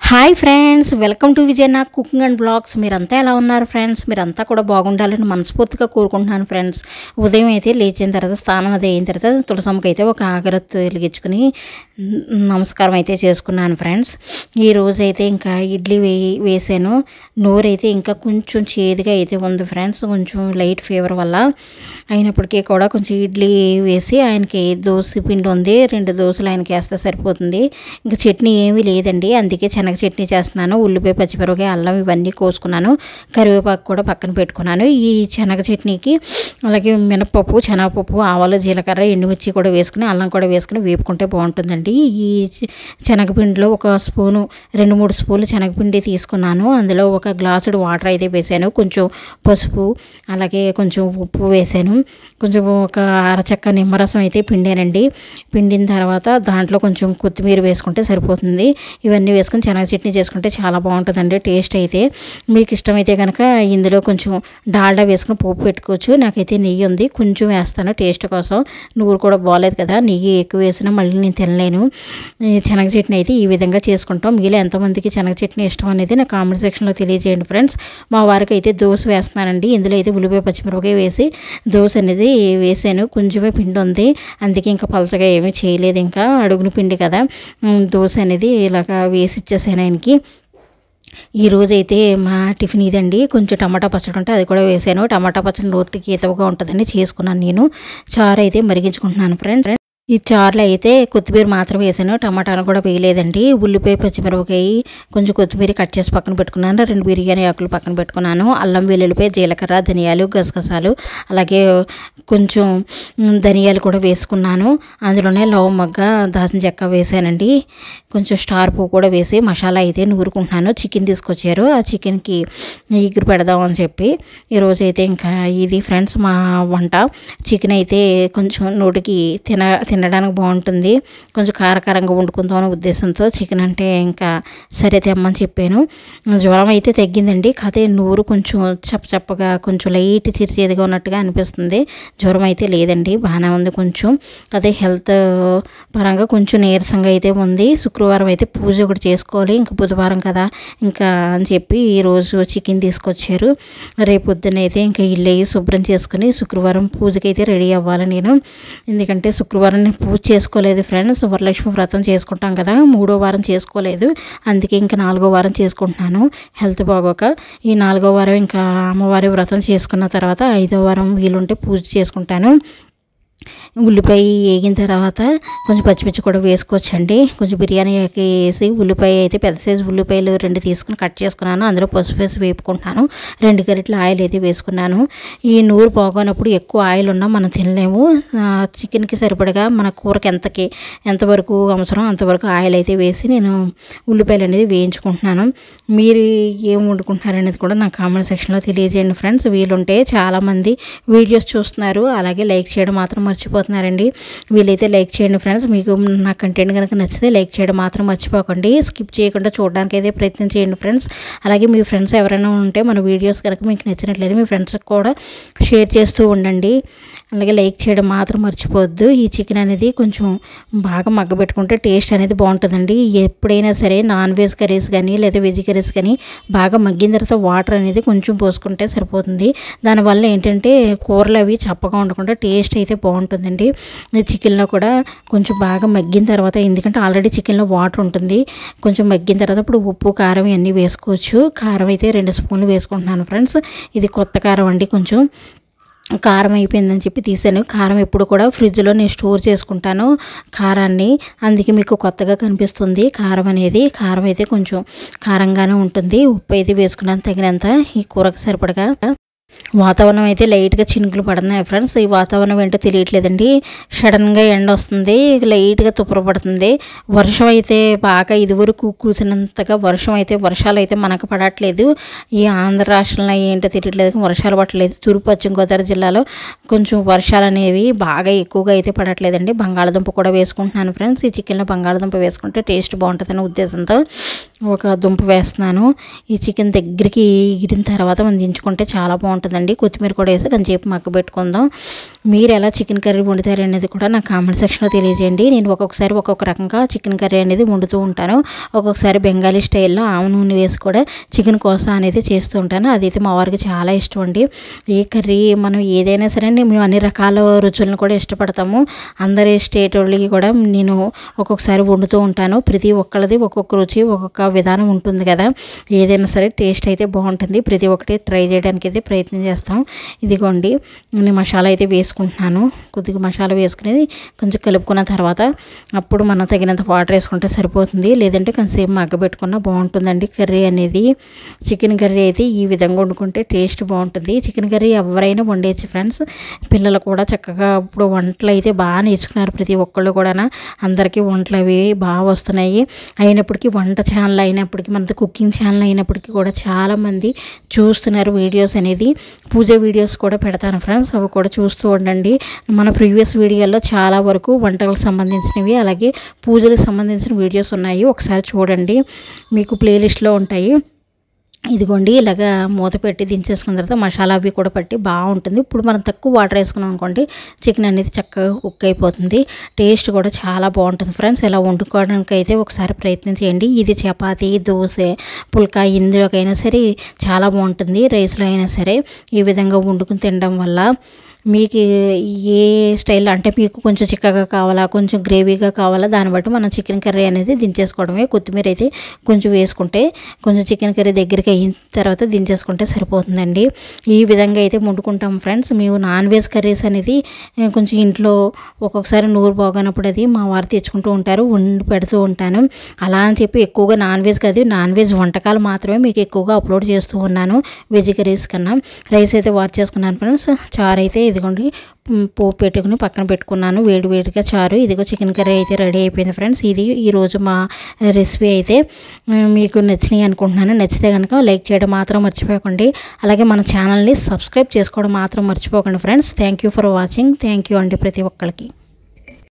Hi friends, welcome to Vijayana cooking and blogs. మీరంతా ఎలా ఉన్నారు ఫ్రెండ్స్? మీరంతా కూడా బాగుండాలని మనస్ఫూర్తిగా కోరుకుంటున్నాను ఫ్రెండ్స్. ఉదయం అయితే లేచిన తర్వాత స్నానం అది అయిన తర్వాత తులసమ్మకి అయితే ఒక అగరత్తు వెలిగించుకుని నమస్కారం అయితే చేసుకున్నాను ఫ్రెండ్స్. ఈరోజు అయితే ఇంకా ఇడ్లీ వేసాను. నోరైతే ఇంకా కొంచెం చేదుగా అయితే ఉంది ఫ్రెండ్స్, కొంచెం లైట్ ఫీవర్ వల్ల. అయినప్పటికీ కూడా కొంచెం ఇడ్లీ వేసి ఆయనకి దోశ పిండి ఉంది, 2 దోశలు ఆయనకి వేస్తే సరిపోతుంది. ఇంకా చట్నీ ఏమీ లేదండి, అందుకే శనగ చట్నీ చేస్తున్నాను. ఉల్లిపాయ, పచ్చిమిరపకాయ, అల్లం ఇవన్నీ కోసుకున్నాను. కరివేపాకు కూడా పక్కన పెట్టుకున్నాను. ఈ శనగ చట్నీకి అలాగే మినపప్పు, శనగపప్పు, ఆవాలు, జీలకర్ర, ఎండుమిర్చి కూడా వేసుకుని అల్లం కూడా వేసుకుని వేపుకుంటే బాగుంటుందండి. ఈ శనగపిండిలో ఒక స్పూను 2-3 స్పూన్లు శనగపిండి తీసుకున్నాను. అందులో ఒక గ్లాసుడు వాటర్ అయితే వేసాను. కొంచెం పసుపు అలాగే కొంచెం ఉప్పు వేసాను. కొంచెం ఒక అరచక్క నిమ్మరసం అయితే పిండానండి. పిండిన తర్వాత దాంట్లో కొంచెం కొత్తిమీర వేసుకుంటే సరిపోతుంది. ఇవన్నీ వేసుకుని శనగ చట్నీ చేసుకుంటే చాలా బాగుంటుందండి టేస్ట్ అయితే. మీకు ఇష్టమైతే కనుక ఇందులో కొంచెం డాల్డా వేసుకుని పోపు పెట్టుకోవచ్చు. నాకైతే నెయ్యి ఉంది, కొంచెం వేస్తాను టేస్ట్ కోసం. నువ్వులు కూడా బాగలేదు కదా, నెయ్యి ఎక్కువ వేసినా మళ్ళీ నేను తినలేను. శనగ చట్నీ అయితే ఈ విధంగా చేసుకుంటాం. మీలో ఎంతమందికి శనగ చట్నీ ఇష్టం అనేది నా కామెంట్ సెక్షన్లో తెలియజేయండి ఫ్రెండ్స్. మా వారికి అయితే దోశ వేస్తున్నానండి. ఇందులో అయితే ఉల్లిపాయ, పచ్చిమిరపకాయ వేసి దోశ అనేది వేసాను. కొంచెమే పిండి ఉంది, అందుకే ఇంకా పలచగా ఏమీ చేయలేదు. ఇంకా అడుగున పిండి కదా, దోశ అనేది ఇలాగా వేసి ఇచ్చేసాను ఆయనకి. ఈరోజైతే మా టిఫిన్ ఇదండి. కొంచెం టమాటా పచ్చడి ఉంటే అది కూడా వేసాను. టమాటా పచ్చడి నోటికి ఈతవుగా ఉంటుందని చేసుకున్నాను నేను. చారు అయితే మరిగించుకుంటున్నాను ఫ్రెండ్స్. ఈ చారులో అయితే కొత్తిమీర మాత్రం వేసాను, టమాటాలు కూడా వేయలేదండి. ఉల్లిపాయ, పచ్చిమిరపకాయ, కొంచెం కొత్తిమీర కట్ చేసి పక్కన పెట్టుకున్నాను. 2 బిర్యానీ ఆకులు పక్కన పెట్టుకున్నాను. అల్లం, వెల్లుల్లిపాయ, జీలకర్ర, ధనియాలు, గసగసాలు అలాగే కొంచెం ధనియాలు కూడా వేసుకున్నాను. అందులోనే లవంగ, దాల్చిన చెక్క వేసానండి. కొంచెం స్టార్ పువ్వు కూడా వేసి మసాలా అయితే నూరుకుంటున్నాను. చికెన్ తీసుకొచ్చారు, ఆ చికెన్కి ఎగురు పెడదామని చెప్పి. ఈరోజైతే ఇంకా ఇది ఫ్రెండ్స్ మా వంట. చికెన్ అయితే కొంచెం నోటికి తినడానికి బాగుంటుంది, కొంచెం కారకారంగా వండుకుందాం అనే ఉద్దేశంతో చికెన్ అంటే ఇంకా సరే తెమ్మని చెప్పాను. జ్వరం అయితే తగ్గిందండి, కాకపోతే నోరు కొంచెం చప్పచప్పగా కొంచెం లైట్ చిరిచేదిగా ఉన్నట్టుగా అనిపిస్తుంది. జ్వరం అయితే లేదండి, బాగానే ఉంది. కొంచెం అదే హెల్త్ పరంగా కొంచెం నీరసంగా అయితే ఉంది. శుక్రవారం అయితే పూజ ఒకటి చేసుకోవాలి, ఇంకా బుధవారం కదా ఇంకా అని చెప్పి ఈరోజు చికెన్ తీసుకొచ్చారు. రేపు పొద్దునైతే ఇంకా ఇల్లు అయ్యి శుభ్రం చేసుకుని శుక్రవారం పూజకి అయితే రెడీ అవ్వాలి నేను. ఎందుకంటే శుక్రవారం నేను పూజ చేసుకోలేదు ఫ్రెండ్స్. వరలక్ష్మి వ్రతం చేసుకుంటాం కదా, 3వ వారం చేసుకోలేదు, అందుకే ఇంకా 4వ వారం చేసుకుంటున్నాను హెల్త్ బాగోక. ఈ 4వ వారం ఇంకా అమ్మవారి వ్రతం చేసుకున్న తర్వాత 5వ వారం వీలుంటే పూజ చేసుకుంటాను. ఉల్లిపాయ వేగిన తర్వాత కొంచెం పచ్చిమిర్చి కూడా వేసుకోవచ్చండి. కొంచెం బిర్యానీకి వేసి ఉల్లిపాయ అయితే పెద్ద సైజు ఉల్లిపాయలు 2 తీసుకుని కట్ చేసుకున్నాను. అందులో పసుపు వేసి వేపుకుంటున్నాను. 2 గరిటెలు ఆయిల్ అయితే వేసుకున్నాను. ఈ నూరు పోగొనప్పుడు ఎక్కువ ఆయిల్ ఉన్నా మనం తినలేము. చికెన్కి సరిపడగా మన కూరకి ఎంతవరకు అవసరం అంతవరకు ఆయిల్ అయితే వేసి నేను ఉల్లిపాయలు అనేది వేయించుకుంటున్నాను. మీరు ఏం వండుకుంటున్నారు అనేది కూడా నా కామెంట్ సెక్షన్లో తెలియజేయండి ఫ్రెండ్స్. వీలుంటే చాలామంది వీడియోస్ చూస్తున్నారు, అలాగే లైక్ చేయడం మాత్రం మర్చిపోతున్నారండి. వీలైతే లైక్ చేయండి ఫ్రెండ్స్. మీకు నా కంటెంట్ కనుక నచ్చితే లైక్ చేయడం మాత్రం మర్చిపోకండి. స్కిప్ చేయకుండా చూడడానికి అయితే ప్రయత్నం చేయండి ఫ్రెండ్స్. అలాగే మీ ఫ్రెండ్స్ ఎవరైనా ఉంటే మన వీడియోస్ కనుక మీకు నచ్చినట్లయితే మీ ఫ్రెండ్స్కి కూడా షేర్ చేస్తూ ఉండండి. అలాగే లైక్ చేయడం మాత్రం మర్చిపోవద్దు. ఈ చికెన్ అనేది కొంచెం బాగా మగ్గబెట్టుకుంటే టేస్ట్ అనేది బాగుంటుందండి. ఎప్పుడైనా సరే నాన్ వెజ్ కర్రీస్ కానీ లేదా వెజ్ కర్రీస్ కానీ బాగా మగ్గిన తర్వాత వాటర్ అనేది కొంచెం పోసుకుంటే సరిపోతుంది. దానివల్ల ఏంటంటే కూరలు అవి చప్పగా ఉండకుండా టేస్ట్ అయితే బాగుంటుందండి. చికెన్లో కూడా కొంచెం బాగా మగ్గిన తర్వాత, ఎందుకంటే ఆల్రెడీ చికెన్లో వాటర్ ఉంటుంది, కొంచెం మగ్గిన తర్వాత ఇప్పుడు ఉప్పు, కారం ఇవన్నీ వేసుకోవచ్చు. కారం అయితే 2 స్పూన్లు వేసుకుంటున్నాను ఫ్రెండ్స్. ఇది కొత్త కారం అండి, కొంచెం కారం అయిపోయిందని చెప్పి తీసాను. కారం ఎప్పుడు కూడా ఫ్రిడ్జ్లో నేను స్టోర్ చేసుకుంటాను కారాన్ని, అందుకే మీకు కొత్తగా కనిపిస్తుంది కారం అనేది. కారం అయితే కొంచెం కారంగానే ఉంటుంది. ఉప్పు అయితే వేసుకున్నాను తగినంత ఈ కూరకు సరిపడగా. వాతావరణం అయితే లైట్గా చినుకులు పడుతున్నాయి ఫ్రెండ్స్. ఈ వాతావరణం ఏంటో తెలియట్లేదండి. సడన్గా ఎండ వస్తుంది, లైట్గా తుప్పర పడుతుంది. వర్షం అయితే బాగా ఇదివరకు కూర్చున్నంతగా వర్షాలు అయితే మనకు పడట్లేదు. ఈ ఆంధ్ర రాష్ట్రంలో ఏంటో తెలియట్లేదు, వర్షాలు పడట్లేదు. తూర్పు పశ్చిమ గోదావరి జిల్లాలో కొంచెం వర్షాలు అనేవి బాగా ఎక్కువగా అయితే పడట్లేదండి. బంగాళదుంప కూడా వేసుకుంటున్నాను ఫ్రెండ్స్. ఈ చికెన్లో బంగాళదుంప వేసుకుంటే టేస్ట్ బాగుంటుందనే ఉద్దేశంతో ఒక దుంప వేస్తున్నాను. ఈ చికెన్ దగ్గరికి ఎగిరిన తర్వాత మనం దించుకుంటే చాలా బాగుంటుందండి. కొత్తిమీర కూడా వేసి కొంచెంసేపు మగ్గబెట్టుకుందాం. మీరు ఎలా చికెన్ కర్రీ వండుతారు అనేది కూడా నా కామెంట్ సెక్షన్లో తెలియజేయండి. నేను ఒక్కొక్కసారి ఒక్కొక్క రకంగా చికెన్ కర్రీ అనేది వండుతూ ఉంటాను. ఒక్కొక్కసారి బెంగాలీ స్టైల్లో ఆవ నూనె వేసి కూడా చికెన్ కోసా అనేది చేస్తూ ఉంటాను. అదైతే మా వారికి చాలా ఇష్టం అండి. ఏ కర్రీ మనం ఏదైనా సరే మేము అన్ని రకాల రుచులను కూడా ఇష్టపడతాము. అందరి స్టేట్ వాళ్ళకి కూడా నేను ఒక్కొక్కసారి వండుతూ ఉంటాను. ప్రతి ఒక్కళ్ళది ఒక్కొక్క రుచి ఒక్కొక్క విధానం ఉంటుంది కదా. ఏదైనా సరే టేస్ట్ అయితే బాగుంటుంది. ప్రతి ఒక్కటి ట్రై చేయడానికి అయితే ప్రయత్నం చేస్తాం. ఇదిగోండి నేను మసాలా అయితే వేసుకుంటున్నాను. కొద్దిగా మసాలా వేసుకునేది కొంచెం కలుపుకున్న తర్వాత అప్పుడు మనం తగినంత వాటర్ వేసుకుంటే సరిపోతుంది. లేదంటే కొంచెంసేపు మగ్గబెట్టుకున్నా బాగుంటుందండి కర్రీ అనేది. చికెన్ కర్రీ అయితే ఈ విధంగా వండుకుంటే టేస్ట్ బాగుంటుంది. చికెన్ కర్రీ ఎవరైనా వండేయచ్చు ఫ్రెండ్స్. పిల్లలు కూడా చక్కగా ఇప్పుడు వంటలు అయితే బాగా నేర్చుకున్నారు ప్రతి ఒక్కళ్ళు కూడా. అందరికీ వంటలు అవి బాగా వస్తున్నాయి. అయినప్పటికీ వంట ఛానల్ అయినప్పటికీ మనది కుకింగ్ ఛానల్ అయినప్పటికీ కూడా చాలామంది చూస్తున్నారు వీడియోస్ అనేది. పూజ వీడియోస్ కూడా పెడతాను ఫ్రెండ్స్, అవి కూడా చూస్తూ ఉండండి. మన ప్రీవియస్ వీడియోల్లో చాలా వరకు వంటలకు సంబంధించినవి అలాగే పూజలకు సంబంధించిన వీడియోస్ ఉన్నాయి. ఒకసారి చూడండి, మీకు ప్లేలిస్ట్లో ఉంటాయి. ఇదిగోండి ఇలాగా మూత పెట్టి దించేసుకున్న తర్వాత మసాలా అవి కూడా పట్టి బాగుంటుంది. ఇప్పుడు మనం తక్కువ వాటర్ వేసుకున్నాం అనుకోండి చికెన్ అనేది చక్కగా కుక్ అయిపోతుంది. టేస్ట్ కూడా చాలా బాగుంటుంది ఫ్రెండ్స్. ఇలా వండుకోవడానికి అయితే ఒకసారి ప్రయత్నం చేయండి. ఇది చపాతీ, దోశ, పుల్కా ఇందులోకైనా సరే చాలా బాగుంటుంది. రైస్లో అయినా సరే ఈ విధంగా వండుకుని తినడం వల్ల మీకు ఏ స్టైల్ అంటే మీకు కొంచెం చిక్కగా కావాలా కొంచెం గ్రేవీగా కావాలా దాన్ని బట్టి మనం చికెన్ కర్రీ అనేది దించేసుకోవడమే. కొత్తిమీర అయితే కొంచెం వేసుకుంటే కొంచెం చికెన్ కర్రీ దగ్గరికి అయిన తర్వాత దించేసుకుంటే సరిపోతుందండి. ఈ విధంగా అయితే వండుకుంటాం ఫ్రెండ్స్. మేము నాన్ వెజ్ కర్రీస్ అనేది కొంచెం ఇంట్లో ఒక్కొక్కసారి నూరు బాగోనప్పుడు అది మా వారు తెచ్చుకుంటూ ఉంటారు, వండి పెడుతూ ఉంటాను. అలా అని చెప్పి ఎక్కువగా నాన్ వెజ్ కాదు, నాన్ వెజ్ వంటకాలు మాత్రమే మీకు ఎక్కువగా అప్లోడ్ చేస్తూ ఉన్నాను వెజ్ కర్రీస్ కన్నా. రైస్ అయితే వార్ చేసుకున్నాను ఫ్రెండ్స్. చారు అయితే ఇదిగోండి పోపు పెట్టుకుని పక్కన పెట్టుకున్నాను వేడివేడిగా చారు. ఇదిగో చికెన్ కర్రీ అయితే రెడీ అయిపోయింది ఫ్రెండ్స్. ఇది ఈరోజు మా రెసిపీ అయితే మీకు నచ్చినాయి అనుకుంటున్నాను. నచ్చితే కనుక లైక్ చేయడం మాత్రం మర్చిపోకండి. అలాగే మన ఛానల్ని సబ్స్క్రైబ్ చేసుకోవడం మాత్రం మర్చిపోకండి friends. Thank you for watching. Thank you అండి ప్రతి ఒక్కరికి.